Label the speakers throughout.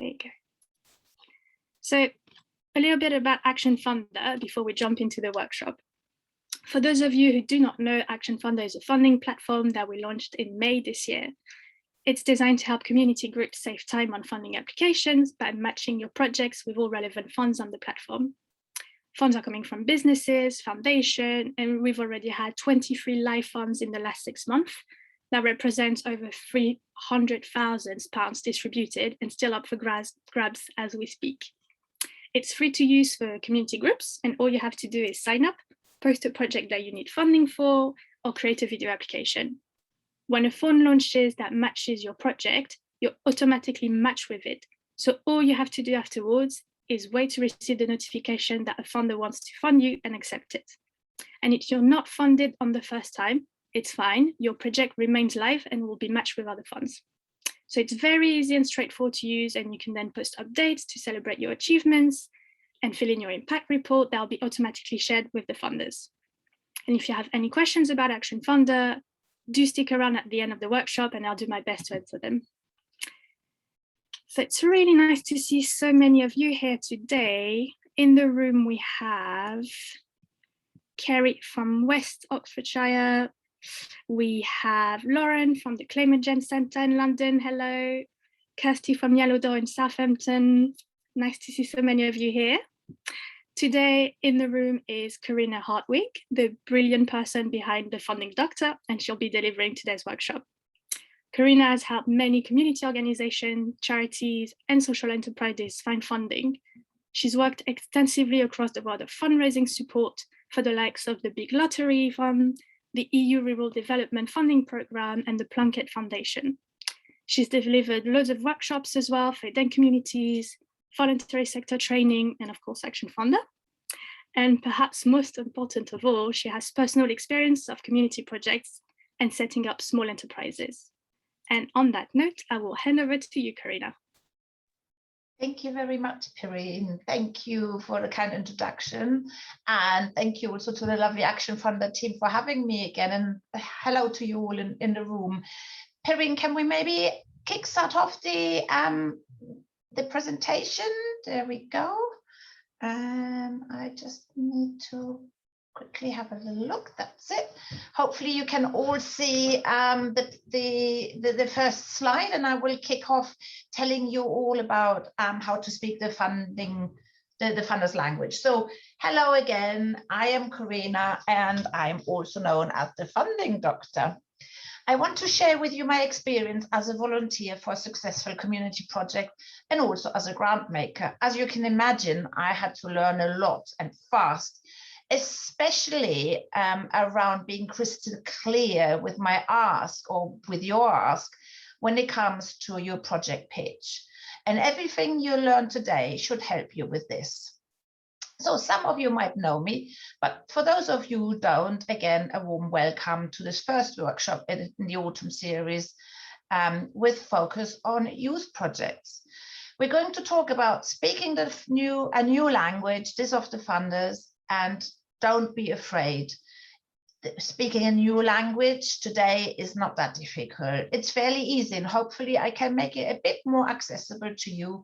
Speaker 1: There you go. So a little bit about ActionFunder before we jump into the workshop. For those of you who do not know, ActionFunder is a funding platform that we launched in May this year. It's designed to help community groups save time on funding applications by matching your projects with all relevant funds on the platform. Funds are coming from businesses, foundations, and we've already had 23 live funds in the last 6 months. That represents over £300,000 distributed and still up for grabs as we speak. It's free to use for community groups, and all you have to do is sign up, post a project that you need funding for, or create a video application. When a fund launches that matches your project, you're automatically matched with it. So all you have to do afterwards is wait to receive the notification that a funder wants to fund you and accept it. And if you're not funded on the first time, it's fine. Your project remains live and will be matched with other funds. So it's very easy and straightforward to use, and you can then post updates to celebrate your achievements and fill in your impact report that will be automatically shared with the funders. And if you have any questions about ActionFunder, do stick around at the end of the workshop and I'll do my best to answer them. So it's really nice to see so many of you here today. In the room we have Kerry from West Oxfordshire. We have Lauren from the Clayman Centre in London. Hello. Kirsty from Yellow Door in Southampton. Nice to see so many of you here. Today in the room is Corinna Hartwig, the brilliant person behind the Funding Doctor, and she'll be delivering today's workshop. Corinna has helped many community organizations, charities, and social enterprises find funding. She's worked extensively across the world of fundraising support for the likes of the Big Lottery Fund, the EU Rural Development Funding Programme, and the Plunkett Foundation. She's delivered loads of workshops as well for Eden communities, voluntary sector training, and of course, ActionFunder. And perhaps most important of all, she has personal experience of community projects and setting up small enterprises. And on that note, I will hand over to you, Corinna.
Speaker 2: Thank you very much, Corinne. Thank you for the kind introduction. And thank you also to the lovely ActionFunder team for having me again. And hello to you all in the room. Corinne, can we maybe kickstart off the presentation? There we go. I just need to quickly have a little look. That's it. Hopefully you can all see the first slide, and I will kick off telling you all about how to speak the funder's language. So hello again, I am Corinna, and I'm also known as the Funding Doctor. I want to share with you my experience as a volunteer for a successful community project and also as a grant maker. As you can imagine, I had to learn a lot and fast, especially around being crystal clear with my ask or with your ask when it comes to your project pitch. And everything you learn today should help you with this. So some of you might know me, but for those of you who don't, again, a warm welcome to this first workshop in the autumn series with focus on youth projects. We're going to talk about speaking a new language, this of the funders, and don't be afraid. Speaking a new language today is not that difficult. It's fairly easy, and hopefully I can make it a bit more accessible to you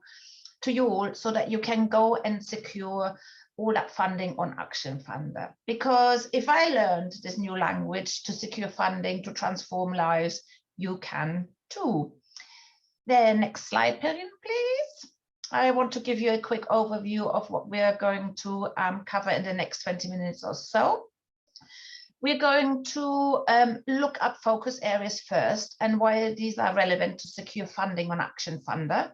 Speaker 2: all so that you can go and secure all that funding on ActionFunder. Because if I learned this new language to secure funding to transform lives, you can too. The next slide, Perrine, please. I want to give you a quick overview of what we are going to cover in the next 20 minutes or so. We're going to look at focus areas first and why these are relevant to secure funding on ActionFunder.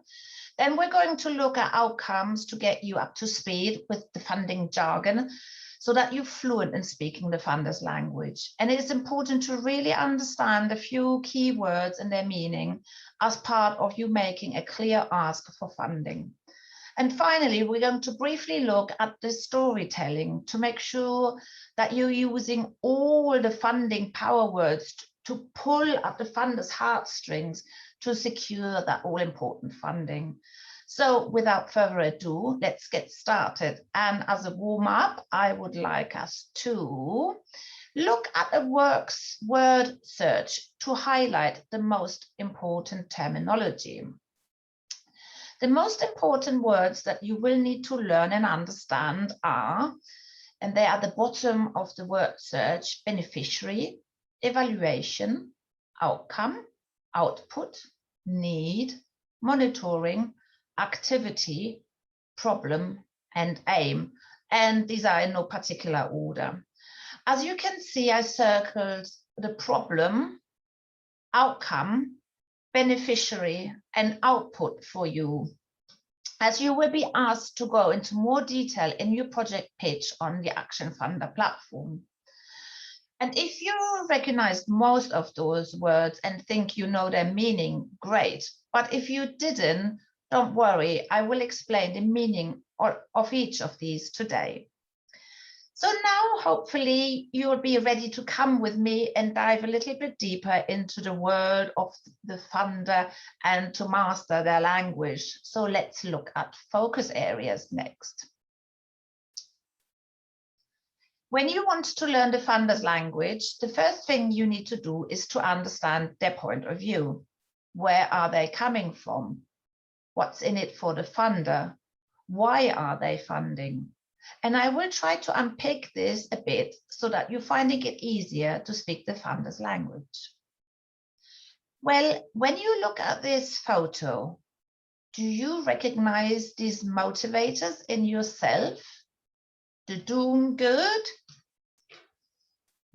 Speaker 2: Then we're going to look at outcomes to get you up to speed with the funding jargon so that you're fluent in speaking the funder's language. And it is important to really understand a few key words and their meaning as part of you making a clear ask for funding. And finally, we're going to briefly look at the storytelling to make sure that you're using all the funding power words to pull at the funder's heartstrings to secure that all-important funding. So without further ado, let's get started. And as a warm-up, I would like us to look at a word search to highlight the most important terminology. The most important words that you will need to learn and understand are, and they are at the bottom of the word search: beneficiary, evaluation, outcome, output, need, monitoring, activity, problem, and aim. And these are in no particular order. As you can see, I circled the problem, outcome, beneficiary, and output for you, as you will be asked to go into more detail in your project pitch on the ActionFunder platform. And if you recognize most of those words and think you know their meaning, great. But if you didn't, don't worry, I will explain the meaning of each of these today. So now, hopefully, you'll be ready to come with me and dive a little bit deeper into the world of the funder and to master their language. So let's look at focus areas next. When you want to learn the funder's language, the first thing you need to do is to understand their point of view. Where are they coming from? What's in it for the funder? Why are they funding? And I will try to unpick this a bit so that you're finding it easier to speak the funder's language. Well, when you look at this photo, do you recognize these motivators in yourself? The doing good,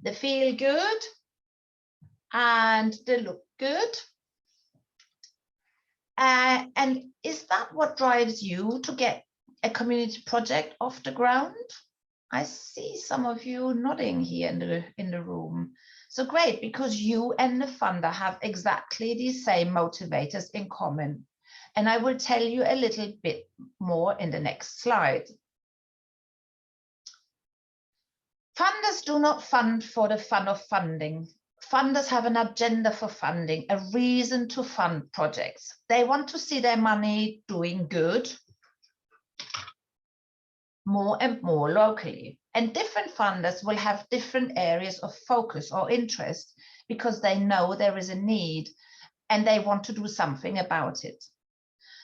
Speaker 2: the feel good, and the look good. And is that what drives you to get a community project off the ground? I see some of you nodding here in the room. So great, because you and the funder have exactly the same motivators in common. And I will tell you a little bit more in the next slide. Funders do not fund for the fun of funding. Funders have an agenda for funding, a reason to fund projects. They want to see their money doing good, more and more locally. And different funders will have different areas of focus or interest because they know there is a need and they want to do something about it.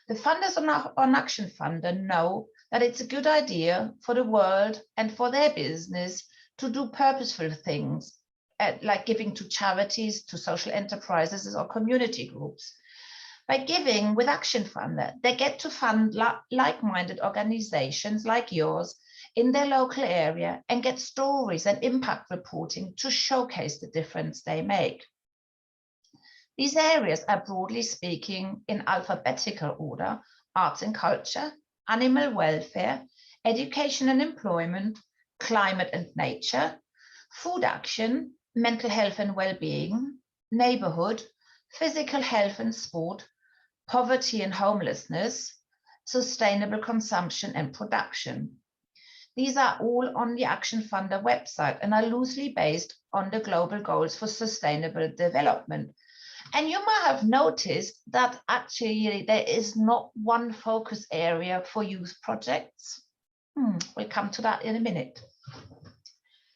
Speaker 2: The funders on ActionFunder know that it's a good idea for the world and for their business to do purposeful things, like giving to charities, to social enterprises or community groups. By giving with ActionFunder, they get to fund like-minded organizations like yours in their local area and get stories and impact reporting to showcase the difference they make. These areas are, broadly speaking, in alphabetical order: arts and culture, animal welfare, education and employment, climate and nature, food action, mental health and well-being, neighborhood, physical health and sport, poverty and homelessness, sustainable consumption and production. These are all on the ActionFunder website and are loosely based on the global goals for sustainable development. And you might have noticed that actually there is not one focus area for youth projects. We'll come to that in a minute.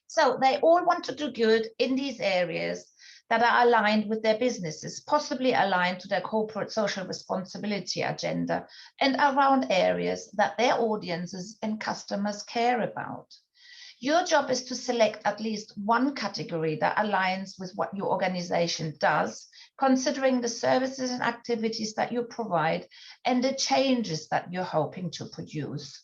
Speaker 2: So they all want to do good in these areas that are aligned with their businesses, possibly aligned to their corporate social responsibility agenda, and around areas that their audiences and customers care about. Your job is to select at least one category that aligns with what your organization does, considering the services and activities that you provide and the changes that you're hoping to produce.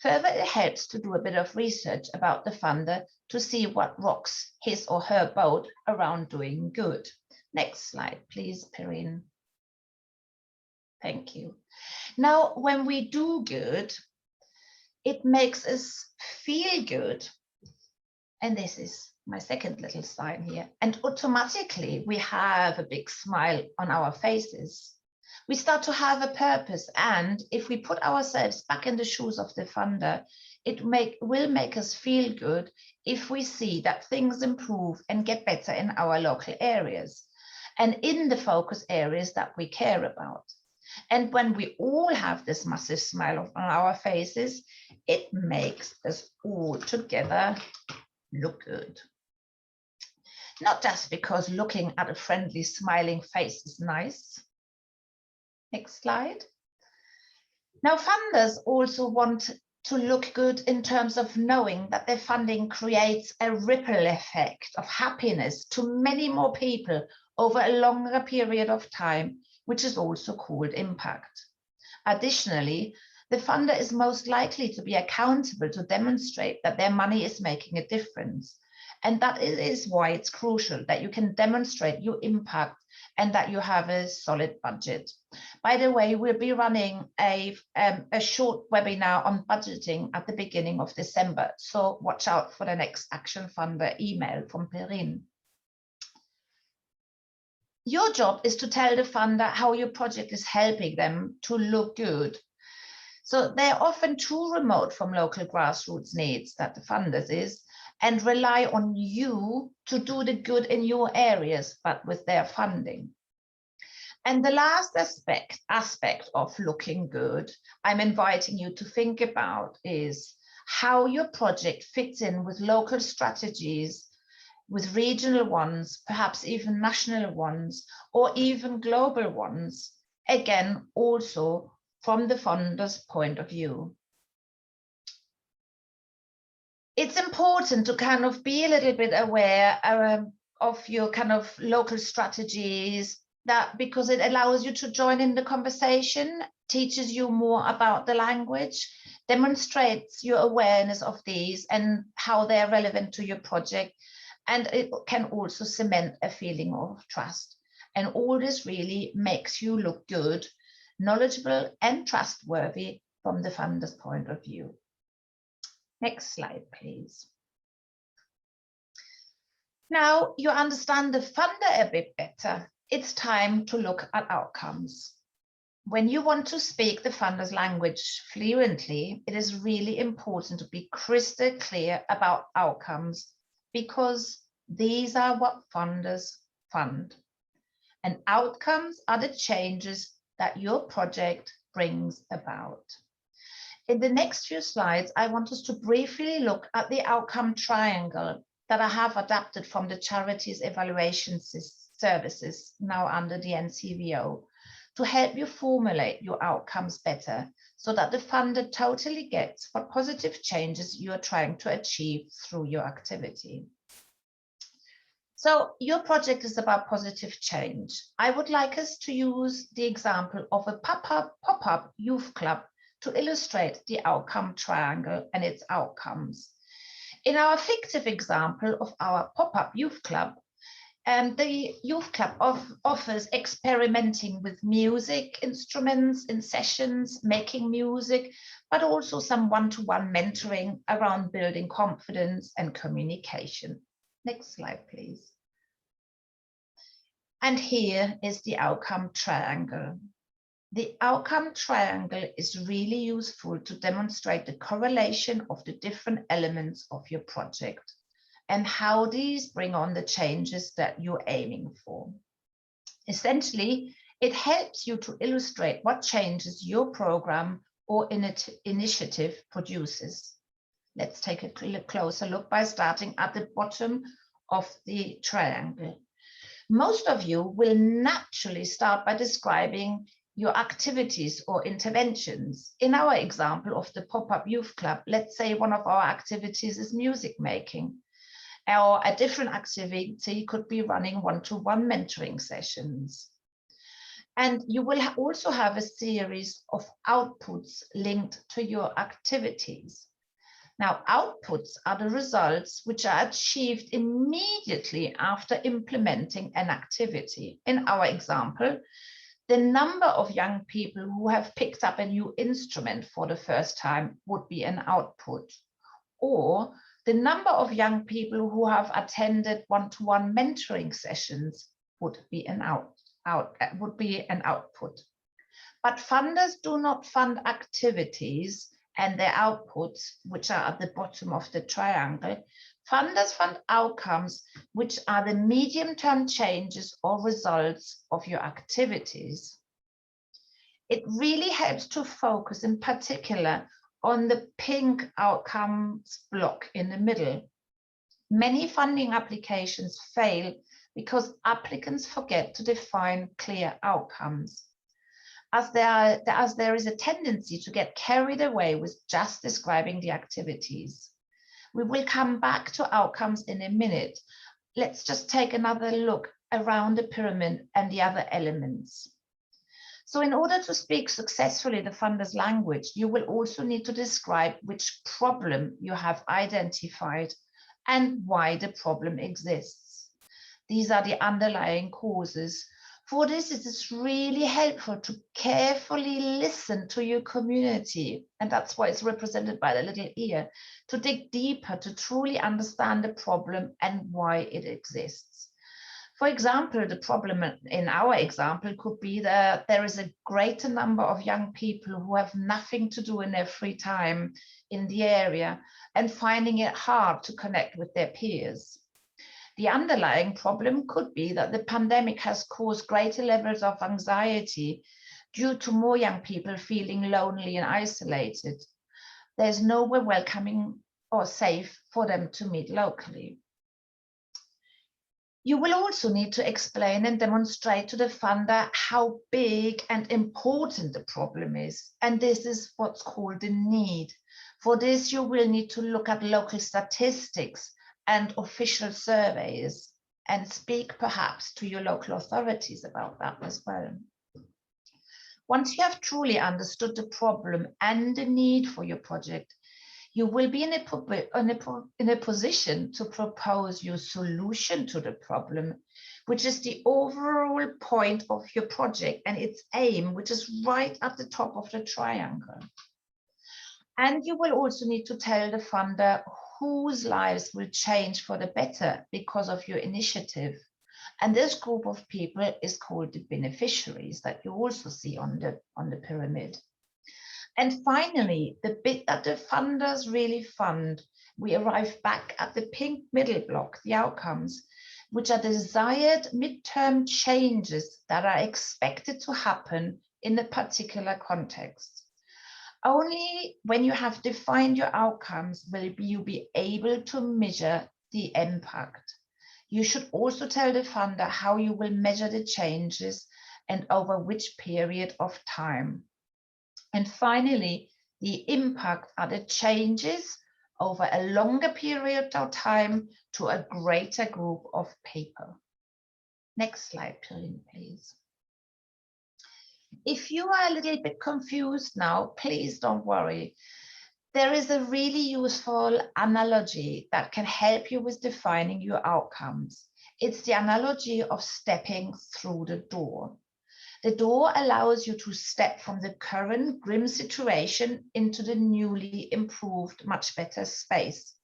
Speaker 2: Further, it helps to do a bit of research about the funder to see what rocks his or her boat around doing good. Next slide, please, Corinna. Thank you. Now, when we do good, it makes us feel good. And this is my second little sign here. And automatically, we have a big smile on our faces. We start to have a purpose, and if we put ourselves back in the shoes of the funder, it will make us feel good if we see that things improve and get better in our local areas and in the focus areas that we care about. And when we all have this massive smile on our faces, it makes us all together look good. Not just because looking at a friendly, smiling face is nice. Next slide. Now, funders also want to look good in terms of knowing that their funding creates a ripple effect of happiness to many more people over a longer period of time, which is also called impact. Additionally, the funder is most likely to be accountable to demonstrate that their money is making a difference. And that is why it's crucial that you can demonstrate your impact and that you have a solid budget. By the way, we'll be running a short webinar on budgeting at the beginning of December. So watch out for the next ActionFunder email from Corinna. Your job is to tell the funder how your project is helping them to look good. So they're often too remote from local grassroots needs, that the funders is, and rely on you to do the good in your areas, but with their funding. And the last aspect of looking good, I'm inviting you to think about is how your project fits in with local strategies, with regional ones, perhaps even national ones, or even global ones, again, also from the funder's point of view. It's important to kind of be a little bit aware of your kind of local strategies, that because it allows you to join in the conversation, teaches you more about the language, demonstrates your awareness of these and how they're relevant to your project. And it can also cement a feeling of trust. And all this really makes you look good, knowledgeable and trustworthy from the funder's point of view. Next slide, please. Now you understand the funder a bit better. It's time to look at outcomes. When you want to speak the funder's language fluently, it is really important to be crystal clear about outcomes, because these are what funders fund. And outcomes are the changes that your project brings about. In the next few slides, I want us to briefly look at the outcome triangle that I have adapted from the charities evaluation services now under the NCVO to help you formulate your outcomes better, so that the funder totally gets what positive changes you are trying to achieve through your activity. So your project is about positive change. I would like us to use the example of a pop-up youth club to illustrate the outcome triangle and its outcomes. In our fictive example of our pop-up youth club, the youth club offers experimenting with music instruments in sessions, making music, but also some one-to-one mentoring around building confidence and communication. Next slide, please. And here is the outcome triangle. The outcome triangle is really useful to demonstrate the correlation of the different elements of your project and how these bring on the changes that you're aiming for. Essentially, it helps you to illustrate what changes your program or initiative produces. Let's take a closer look by starting at the bottom of the triangle. Most of you will naturally start by describing your activities or interventions. In our example of the pop-up youth club, let's say one of our activities is music making, or a different activity could be running one-to-one mentoring sessions. And you will also have a series of outputs linked to your activities. Now, outputs are the results which are achieved immediately after implementing an activity. In our example, the number of young people who have picked up a new instrument for the first time would be an output, or the number of young people who have attended one-to-one mentoring sessions would be an output. But funders do not fund activities and their outputs, which are at the bottom of the triangle. Funders fund outcomes, which are the medium-term changes or results of your activities. It really helps to focus in particular on the pink outcomes block in the middle. Many funding applications fail because applicants forget to define clear outcomes. as there is a tendency to get carried away with just describing the activities. We will come back to outcomes in a minute. Let's just take another look around the pyramid and the other elements. So in order to speak successfully the funder's language, you will also need to describe which problem you have identified and why the problem exists. These are the underlying causes. For this, it is really helpful to carefully listen to your community, and that's why it's represented by the little ear, to dig deeper, to truly understand the problem and why it exists. For example, the problem in our example could be that there is a greater number of young people who have nothing to do in their free time in the area and finding it hard to connect with their peers. The underlying problem could be that the pandemic has caused greater levels of anxiety due to more young people feeling lonely and isolated. There's nowhere welcoming or safe for them to meet locally. You will also need to explain and demonstrate to the funder how big and important the problem is. And this is what's called the need. For this, you will need to look at local statistics and official surveys and speak perhaps to your local authorities about that as well. Once you have truly understood the problem and the need for your project, you will be in a position to propose your solution to the problem, which is the overall point of your project and its aim, which is right at the top of the triangle. And you will also need to tell the funder whose lives will change for the better because of your initiative. And this group of people is called the beneficiaries that you also see on the pyramid. And finally, the bit that the funders really fund, we arrive back at the pink middle block, the outcomes, which are desired midterm changes that are expected to happen in a particular context. Only when you have defined your outcomes will you be able to measure the impact. You should also tell the funder how you will measure the changes and over which period of time. And finally, the impact are the changes over a longer period of time to a greater group of people. Next slide, please. If you are a little bit confused now, please don't worry. There is a really useful analogy that can help you with defining your outcomes. It's the analogy of stepping through the door. The door allows you to step from the current grim situation into the newly improved, much better space.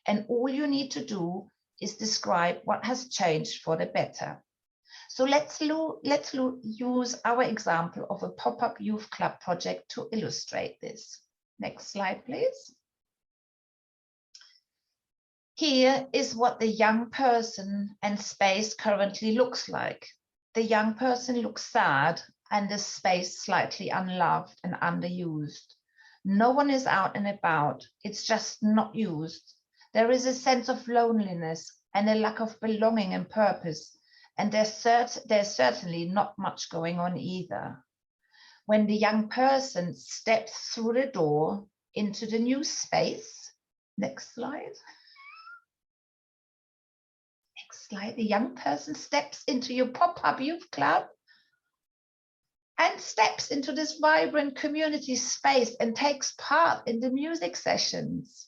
Speaker 2: And all you need to do is describe what has changed for the better. So let's use our example of a pop-up youth club project to illustrate this. Next slide, please. Here is what the young person and space currently looks like. The young person looks sad and the space slightly unloved and underused. No one is out and about. It's just not used. There is a sense of loneliness and a lack of belonging and purpose. And there's certainly not much going on either. When the young person steps through the door into the new space, next slide. The young person steps into your pop-up youth club and steps into this vibrant community space and takes part in the music sessions.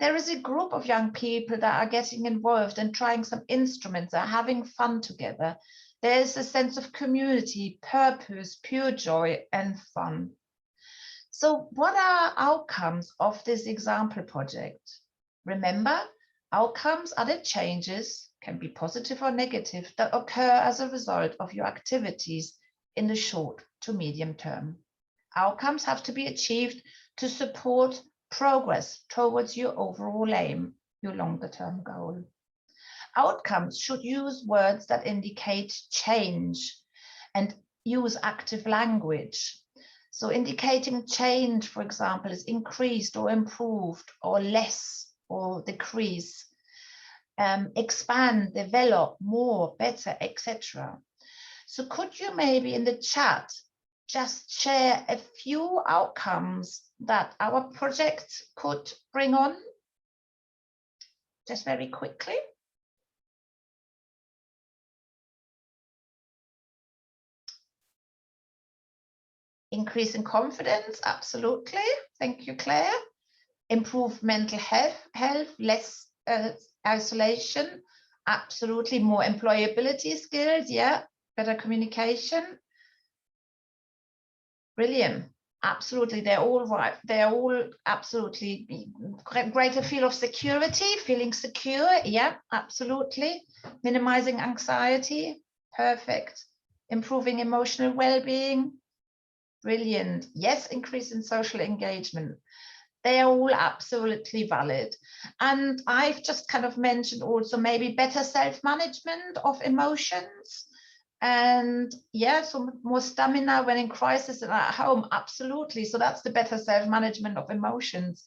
Speaker 2: There is a group of young people that are getting involved and trying some instruments, are having fun together. There's a sense of community, purpose, pure joy, and fun. So what are outcomes of this example project? Remember, outcomes are the changes, can be positive or negative, that occur as a result of your activities in the short to medium term. Outcomes have to be achieved to support progress towards your overall aim, your longer term goal. Outcomes should use words that indicate change and use active language. So indicating change, for example, is increased or improved or less or decrease. Expand, develop, more, better, etc. So could you maybe in the chat just share a few outcomes that our project could bring on, just very quickly. Increase in confidence, absolutely. Thank you, Claire. Improve mental health, less isolation, absolutely. More employability skills, yeah. Better communication. Brilliant. Absolutely, they're all right. They're all absolutely greater feel of security, feeling secure. Yeah, absolutely. Minimizing anxiety. Perfect. Improving emotional well-being. Brilliant. Yes, increase in social engagement. They are all absolutely valid. And I've just kind of mentioned also maybe better self-management of emotions. And yeah, so more stamina when in crisis and at home, absolutely. So that's the better self-management of emotions.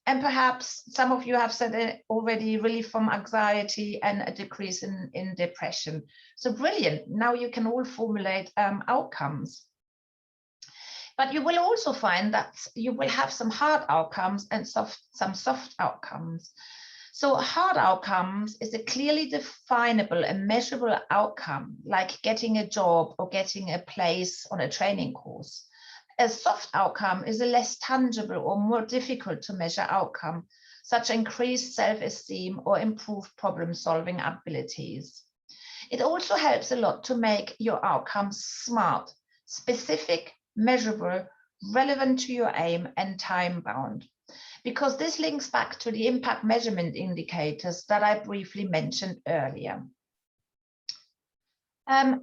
Speaker 2: And perhaps some of you have said it already, relief from anxiety and a decrease in depression. So brilliant. Now you can all formulate outcomes. But you will also find that you will have some hard outcomes and some soft outcomes. So hard outcomes is a clearly definable and measurable outcome, like getting a job or getting a place on a training course. A soft outcome is a less tangible or more difficult to measure outcome, such as increased self-esteem or improved problem-solving abilities. It also helps a lot to make your outcomes smart, specific, measurable, relevant to your aim, and time-bound, because this links back to the impact measurement indicators that I briefly mentioned earlier.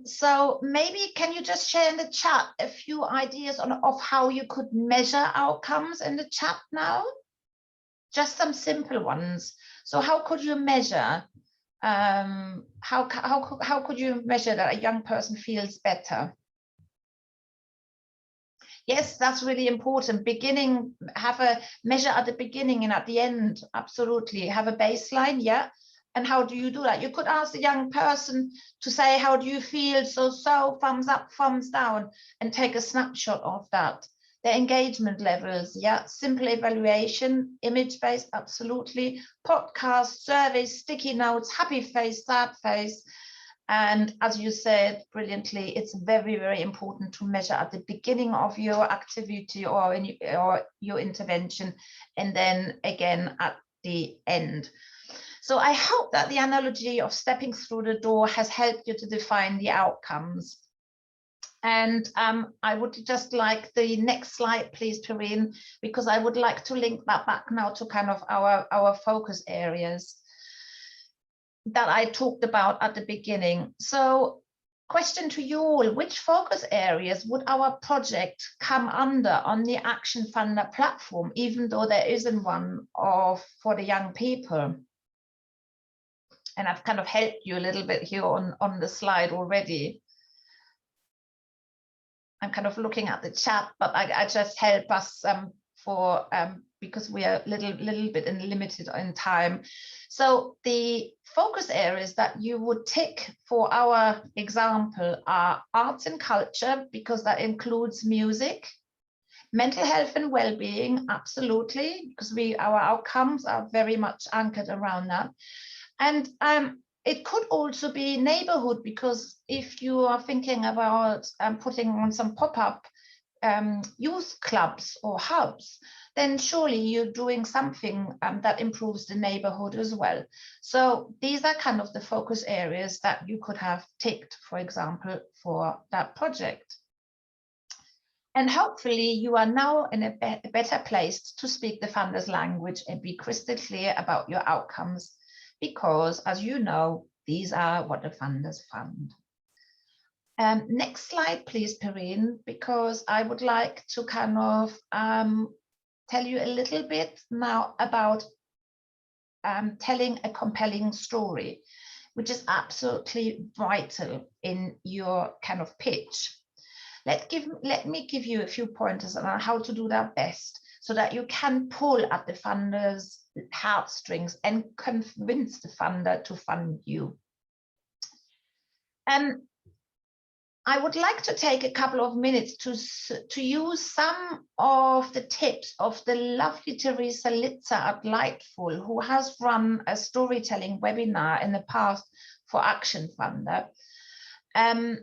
Speaker 2: So maybe can you just share in the chat a few ideas of how you could measure outcomes in the chat now? Just some simple ones. So how could you measure, how could you measure that a young person feels better? Yes, that's really important. Beginning, have a measure at the beginning and at the end. Absolutely. Have a baseline. Yeah. And how do you do that? You could ask the young person to say, how do you feel? So, thumbs up, thumbs down, and take a snapshot of that. The engagement levels. Yeah. Simple evaluation, image-based. Absolutely. Podcasts, surveys, sticky notes, happy face, sad face. And as you said brilliantly, it's very, very important to measure at the beginning of your activity or your intervention, and then again at the end. So I hope that the analogy of stepping through the door has helped you to define the outcomes. And I would just like the next slide, please, Corinne, because I would like to link that back now to kind of our focus areas that I talked about at the beginning. So question to you all, which focus areas would our project come under on the ActionFunder platform, even though there isn't one for the young people? And I've kind of helped you a little bit here on the slide already. I'm kind of looking at the chat, but I just help us because we are a little bit limited in time. So the focus areas that you would tick for our example are arts and culture, because that includes music, mental health and well-being, absolutely, because our outcomes are very much anchored around that. And it could also be neighborhood, because if you are thinking about putting on some pop-up youth clubs or hubs, then surely you're doing something that improves the neighborhood as well. So these are kind of the focus areas that you could have ticked, for example, for that project. And hopefully you are now in a better place to speak the funders' language and be crystal clear about your outcomes, because, as you know, these are what the funders fund. Next slide, please, Perrine, because I would like to kind of tell you a little bit now about telling a compelling story, which is absolutely vital in your kind of pitch. Let me give you a few pointers on how to do that best, so that you can pull at the funders' heartstrings and convince the funder to fund you. I would like to take a couple of minutes to use some of the tips of the lovely Teresa Litzer at Lightful, who has run a storytelling webinar in the past for ActionFunder. And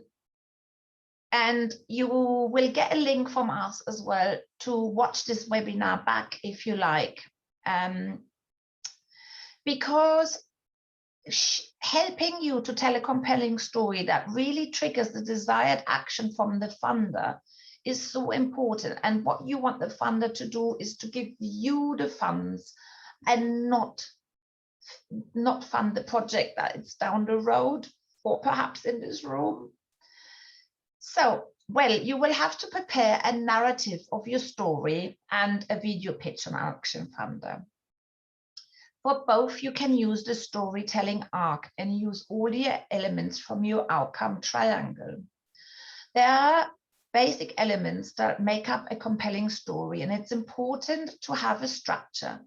Speaker 2: you will get a link from us as well to watch this webinar back if you like, because helping you to tell a compelling story that really triggers the desired action from the funder is so important. And what you want the funder to do is to give you the funds and not fund the project that it's down the road or perhaps in this room. So, well, you will have to prepare a narrative of your story and a video pitch on ActionFunder. For both, you can use the storytelling arc and use all the elements from your outcome triangle. There are basic elements that make up a compelling story, and it's important to have a structure,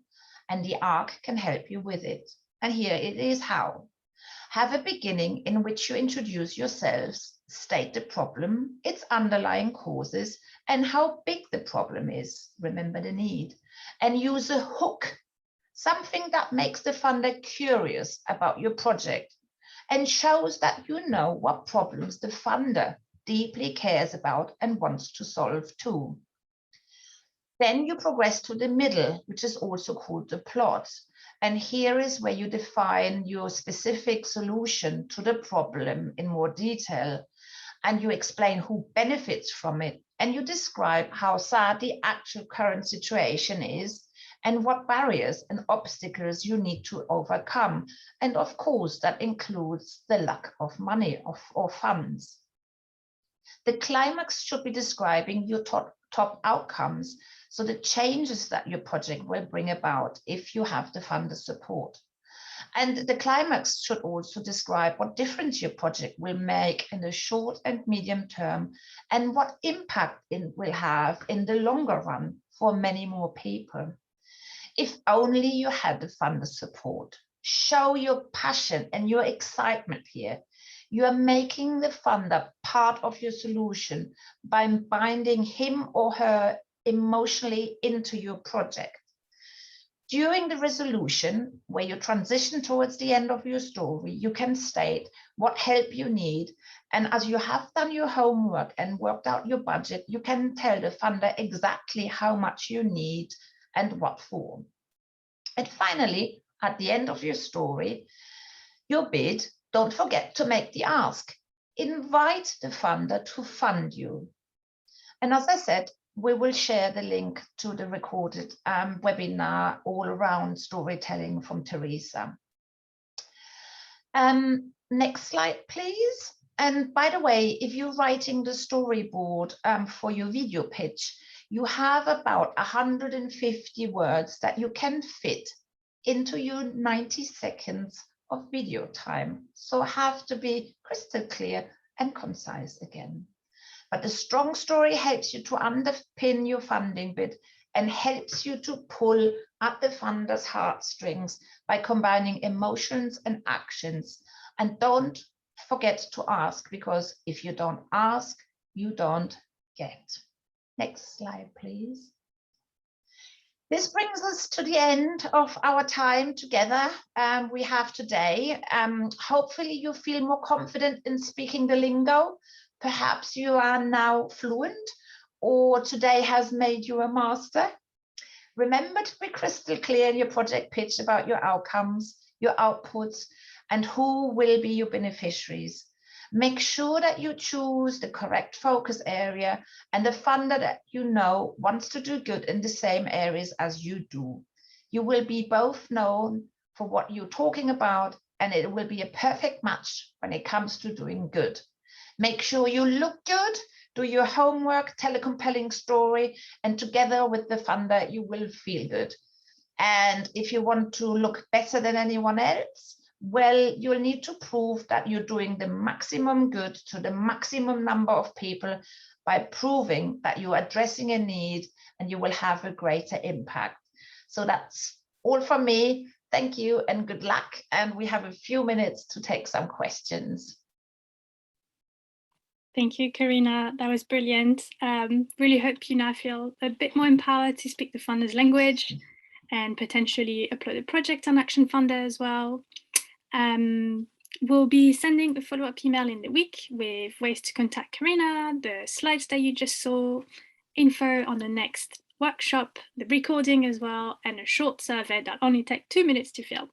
Speaker 2: and the arc can help you with it. And here it is how. Have a beginning in which you introduce yourselves, state the problem, its underlying causes, and how big the problem is. Remember the need. And use a hook, something that makes the funder curious about your project and shows that you know what problems the funder deeply cares about and wants to solve too. Then you progress to the middle, which is also called the plot. And here is where you define your specific solution to the problem in more detail. And you explain who benefits from it. And you describe how sad the actual current situation is and what barriers and obstacles you need to overcome. And of course, that includes the lack of money or funds. The climax should be describing your top outcomes, so the changes that your project will bring about if you have the funder support. And the climax should also describe what difference your project will make in the short and medium term and what impact it will have in the longer run for many more people. If only you had the funder support. Show your passion and your excitement here. You are making the funder part of your solution by binding him or her emotionally into your project. During the resolution, where you transition towards the end of your story, you can state what help you need. And as you have done your homework and worked out your budget, you can tell the funder exactly how much you need and what for. And finally, at the end of your story, your bid, don't forget to make the ask. Invite the funder to fund you. And as I said, we will share the link to the recorded webinar all around storytelling from Teresa. Next slide, please. And by the way, if you're writing the storyboard for your video pitch, you have about 150 words that you can fit into your 90 seconds of video time. So have to be crystal clear and concise again. But the strong story helps you to underpin your funding bid and helps you to pull at the funder's heartstrings by combining emotions and actions. And don't forget to ask, because if you don't ask, you don't get. Next slide, please. This brings us to the end of our time together we have today. Hopefully you feel more confident in speaking the lingo. Perhaps you are now fluent, or today has made you a master. Remember to be crystal clear in your project pitch about your outcomes, your outputs, and who will be your beneficiaries. Make sure that you choose the correct focus area and the funder that you know wants to do good in the same areas as you do. You will be both known for what you're talking about, and it will be a perfect match when it comes to doing good. Make sure you look good, do your homework, tell a compelling story, and together with the funder, you will feel good. And if you want to look better than anyone else, well, you'll need to prove that you're doing the maximum good to the maximum number of people by proving that you're addressing a need and you will have a greater impact. So that's all from me. Thank you and good luck. And we have a few minutes to take some questions.
Speaker 1: Thank you, Corinna. That was brilliant. Really hope you now feel a bit more empowered to speak the funders' language and potentially upload a project on ActionFunder as well. We'll be sending a follow-up email in the week with ways to contact Corinna, the slides that you just saw, info on the next workshop, the recording as well, and a short survey that only takes 2 minutes to fill.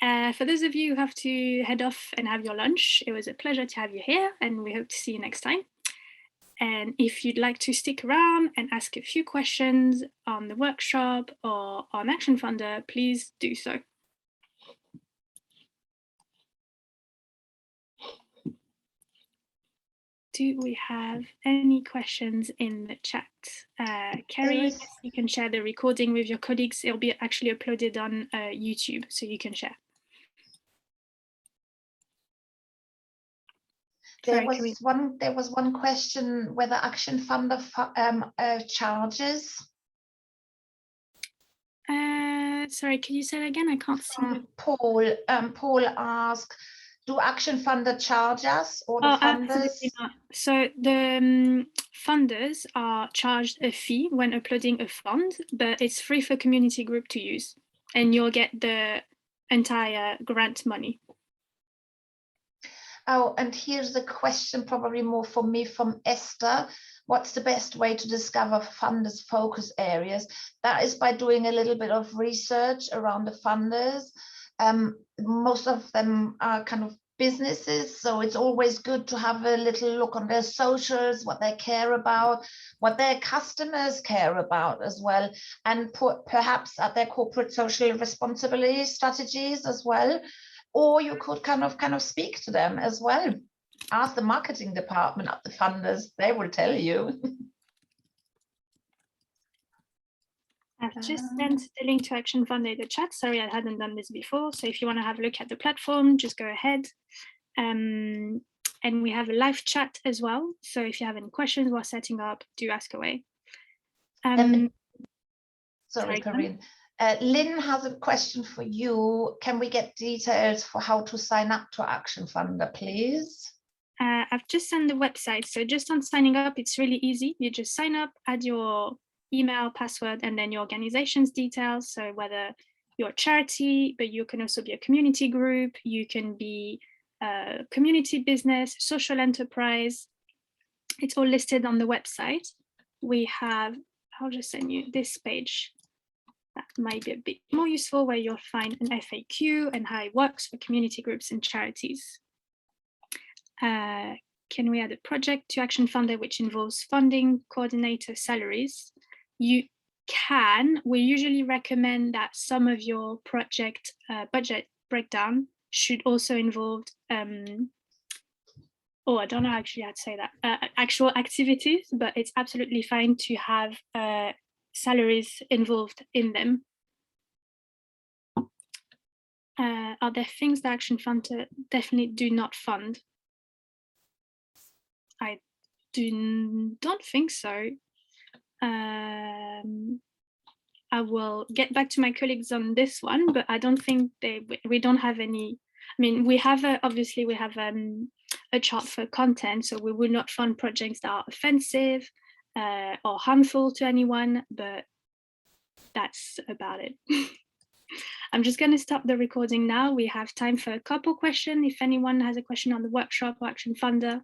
Speaker 1: For those of you who have to head off and have your lunch, it was a pleasure to have you here, and we hope to see you next time. And if you'd like to stick around and ask a few questions on the workshop or on ActionFunder, please do so. Do we have any questions in the chat? Kerry, you can share the recording with your colleagues. It'll be actually uploaded on YouTube, so you can share.
Speaker 2: There was one question whether ActionFunder charges.
Speaker 1: Sorry, can you say that again? I can't see.
Speaker 2: Paul asked, do ActionFunder charge us or the funders?
Speaker 1: Absolutely not. So the funders are charged a fee when uploading a fund, but it's free for community group to use, and you'll get the entire grant money.
Speaker 2: Oh, and here's a question probably more for me from Esther. What's the best way to discover funders' focus areas? That is by doing a little bit of research around the funders. Most of them are kind of businesses, so it's always good to have a little look on their socials, what they care about, what their customers care about as well, and perhaps at their corporate social responsibility strategies as well. Or you could kind of speak to them as well. Ask the marketing department at the funders, they will tell you.
Speaker 1: I've just sent the link to ActionFunder in the chat. Sorry, I hadn't done this before. So if you want to have a look at the platform, just go ahead. And we have a live chat as well. So if you have any questions while setting up, do ask away.
Speaker 2: Sorry, Corinne. Lynn has a question for you. Can we get details for how to sign up to ActionFunder, please?
Speaker 1: I've just sent the website. So just on signing up, it's really easy. You just sign up, add your email, password, and then your organization's details. So whether you're a charity, but you can also be a community group, you can be a community business, social enterprise. It's all listed on the website. We have, I'll just send you this page. That might be a bit more useful, where you'll find an FAQ and how it works for community groups and charities. Can we add a project to ActionFunder which involves funding, coordinator, salaries? You can. We usually recommend that some of your project budget breakdown should also involve, I don't know actually how to say that, actual activities, but it's absolutely fine to have salaries involved in them. Are there things that ActionFunder definitely do not fund? I don't think so. I will get back to my colleagues on this one, but I don't think we don't have any. I mean, we have obviously we have a chart for content, so we will not fund projects that are offensive or harmful to anyone, but that's about it. I'm just going to stop the recording now. We have time for a couple questions. If anyone has a question on the workshop or ActionFunder,